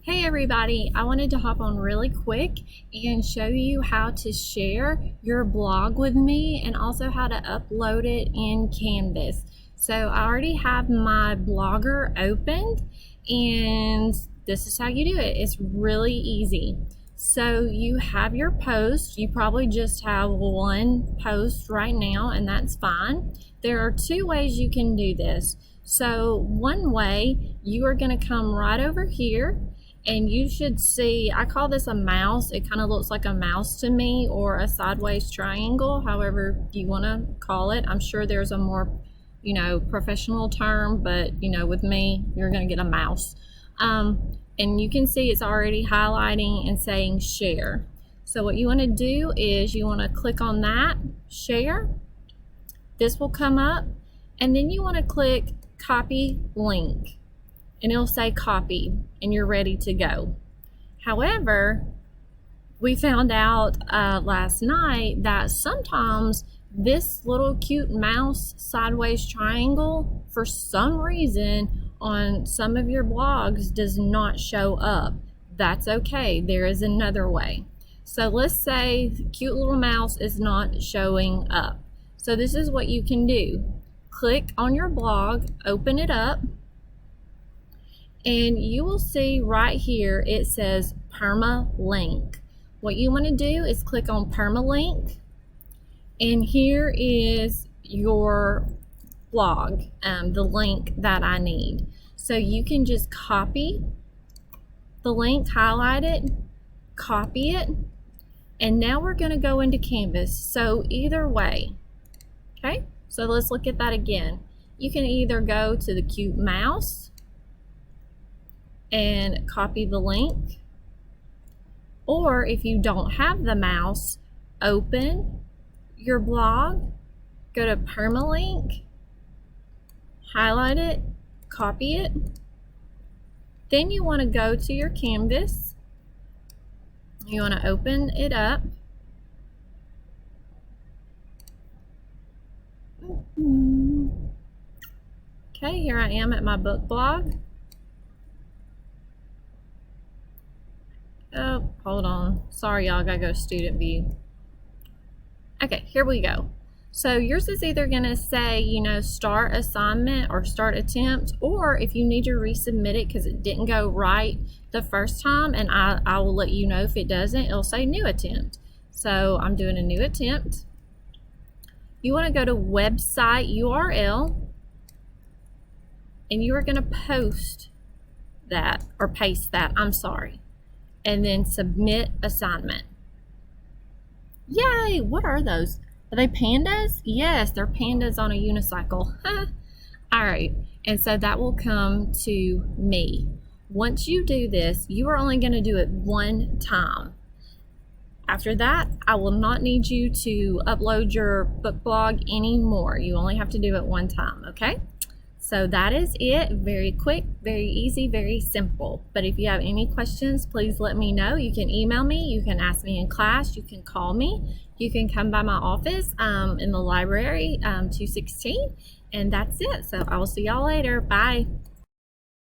Hey everybody, I wanted to hop on really quick and show you how to share your blog with me and also how to upload it in Canvas. So I already have my Blogger opened and this is how you do it. It's really easy. So you have your post. You probably just have one post right now and that's fine. There are two ways you can do this. So one way, you are going to come right over here and you should see, I call this a mouse. It kind of looks like a mouse to me, or a sideways triangle, however you want to call it. I'm sure there's a more, professional term, but with me, you're going to get a mouse. And you can see it's already highlighting and saying share. So what you want to do is you want to click on that, share. This will come up, and then you want to click copy link. And it'll say copy and you're ready to go. However, we found out last night that sometimes this little cute mouse sideways triangle, for some reason on some of your blogs, does not show up. That's okay. There is another way. So let's say the cute little mouse is not showing up. So this is what you can do. Click on your blog, open it up, and you will see right here it says permalink. What you want to do is click on permalink, and here is your blog, the link that I need. So you can just copy the link, highlight it, copy it, and now we're going to go into Canvas. So either way, okay, so let's look at that again. You can either go to the cute mouse and copy the link, or if you don't have the mouse, open your blog, go to permalink, highlight it, copy it, then you want to go to your Canvas, you want to open it up, okay, here I am at my book blog. Oh, hold on. Sorry, y'all, gotta go student view. Okay, here we go. So yours is either gonna say, start assignment or start attempt, or if you need to resubmit it because it didn't go right the first time, and I will let you know if it doesn't, it'll say new attempt. So I'm doing a new attempt. You wanna go to website URL, and you are gonna post that, or paste that, I'm sorry. And then submit assignment. Yay! What are those? Are they pandas? Yes, they're pandas on a unicycle. All right, and so that will come to me. Once you do this, you are only going to do it one time. After that, I will not need you to upload your book blog anymore. You only have to do it one time, okay? So that is it. Very quick, very easy, very simple. But if you have any questions, please let me know. You can email me, you can ask me in class, you can call me, you can come by my office in the library, 216, and that's it. So I will see y'all later. Bye.